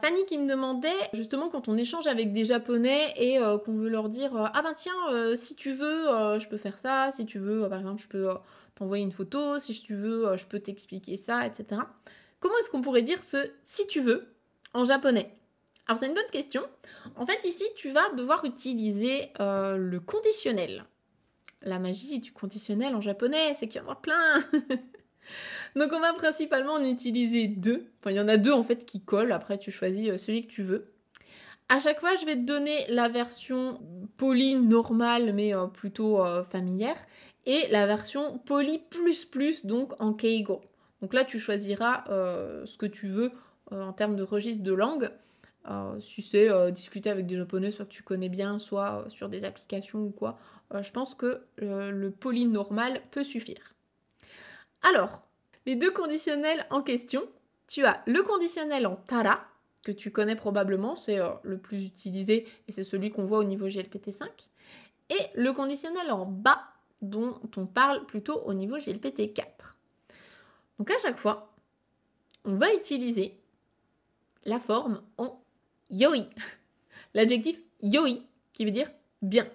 Fanny qui me demandait, justement, quand on échange avec des Japonais et qu'on veut leur dire ah ben tiens, si tu veux, je peux faire ça, si tu veux, par exemple, je peux t'envoyer une photo, si tu veux, je peux t'expliquer ça, etc. Comment est-ce qu'on pourrait dire ce si tu veux en japonais? Alors, c'est une bonne question. En fait, ici, tu vas devoir utiliser le conditionnel. La magie du conditionnel en japonais, c'est qu'il y en a plein. Donc on va principalement en utiliser deux. Enfin, il y en a deux en fait qui collent. Après, tu choisis celui que tu veux. À chaque fois, je vais te donner la version poly normale, mais plutôt familière, et la version poly plus plus, donc en keigo. Donc là, tu choisiras ce que tu veux en termes de registre de langue. Si c'est discuter avec des japonais, soit que tu connais bien, soit sur des applications ou quoi, je pense que le poly normal peut suffire. Alors, les deux conditionnels en question, tu as le conditionnel en tara, que tu connais probablement, c'est le plus utilisé et c'est celui qu'on voit au niveau GLPT5, et le conditionnel en ba, dont on parle plutôt au niveau GLPT4. Donc à chaque fois, on va utiliser la forme en yoi, l'adjectif yoi, qui veut dire bien.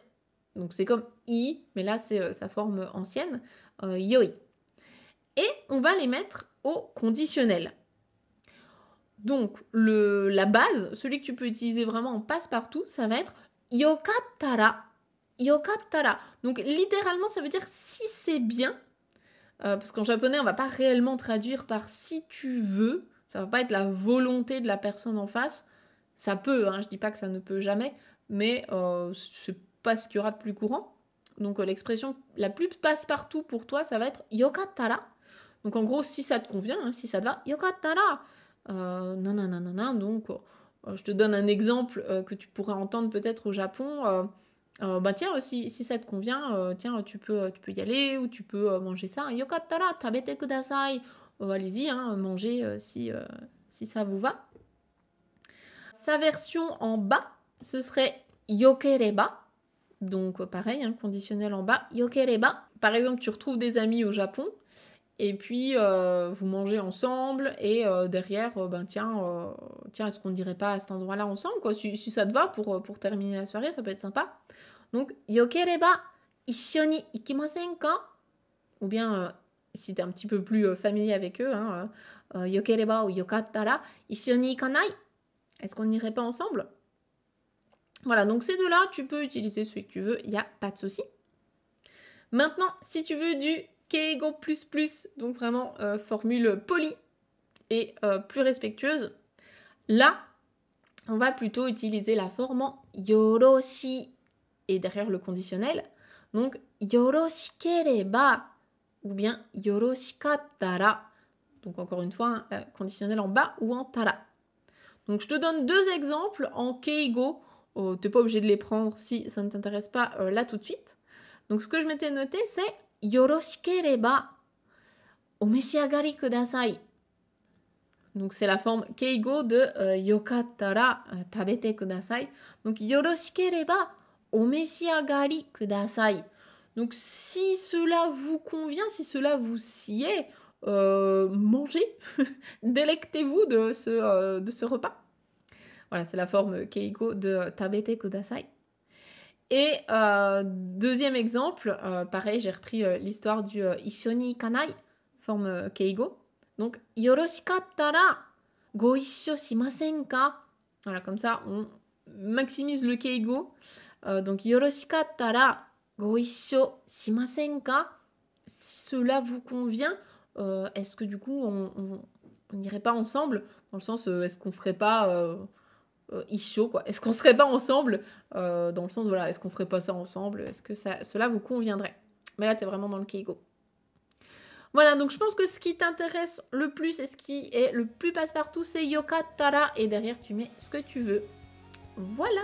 Donc c'est comme i, mais là c'est sa forme ancienne, yoi. Et on va les mettre au conditionnel. Donc, la base, celui que tu peux utiliser vraiment en passe-partout, ça va être yokattara. Yokattara. Donc, littéralement, ça veut dire si c'est bien. Parce qu'en japonais, on va pas réellement traduire par si tu veux. Ça va pas être la volonté de la personne en face. Ça peut, hein, je dis pas que ça ne peut jamais, mais c'est pas ce qu'il y aura de plus courant. Donc, l'expression la plus passe-partout pour toi, ça va être yokattara. Donc en gros, si ça te convient, hein, si ça te va, yokattara. Nanana, donc je te donne un exemple que tu pourrais entendre peut-être au Japon. Bah tiens, si ça te convient, tiens, tu peux y aller ou tu peux manger ça. Yokattara, tabete kudasai. Allez-y, hein, mangez si ça vous va. Sa version en bas, ce serait yokereba. Donc pareil, hein, conditionnel en bas, yokereba. Par exemple, tu retrouves des amis au Japon. Et puis, vous mangez ensemble et derrière, tiens, est-ce qu'on n'irait pas à cet endroit-là ensemble quoi, si ça te va pour terminer la soirée, ça peut être sympa. Donc, yokereba issho ni ikimasen ka? Ou bien, si tu es un petit peu plus familier avec eux, hein, yokereba ou yokattara issho ni ikanai? Est-ce qu'on n'irait pas ensemble? Voilà, donc ces deux-là, tu peux utiliser celui que tu veux, il n'y a pas de souci. Maintenant, si tu veux du keigo++, donc vraiment formule polie et plus respectueuse, là, on va plutôt utiliser la forme en yoroshi et derrière le conditionnel. Donc, yoroshikereba ou bien yoroshikattara. Donc, encore une fois, conditionnel en bas ou en tara. Donc, je te donne deux exemples en keigo. Tu n'es pas obligé de les prendre si ça ne t'intéresse pas là tout de suite. Donc, ce que je m'étais noté, c'est yoroshikereba omeshiagari kudasai. Donc, c'est la forme keigo de yokattara tabete kudasai. Donc, yoroshikereba omeshiagari kudasai. Donc, si cela vous convient, si cela vous sied, mangez, délectez-vous de ce repas. Voilà, c'est la forme keigo de tabete kudasai. Et deuxième exemple, pareil, j'ai repris l'histoire du issho ni ikanai, forme keigo. Donc, yoroshikattara go issho shimasen ka? Voilà, comme ça, on maximise le keigo. Donc, yoroshikattara go issho shimasen ka? Si cela vous convient, est-ce que du coup, on n'irait pas ensemble? Dans le sens, est-ce qu'on ferait pas... issho, quoi. Est-ce qu'on serait pas ensemble dans le sens, voilà, est-ce qu'on ferait pas ça ensemble? Est-ce que cela vous conviendrait? Mais là, t'es vraiment dans le keigo. Voilà, donc je pense que ce qui t'intéresse le plus et ce qui est le plus passe-partout, c'est yokattara. Et derrière, tu mets ce que tu veux. Voilà!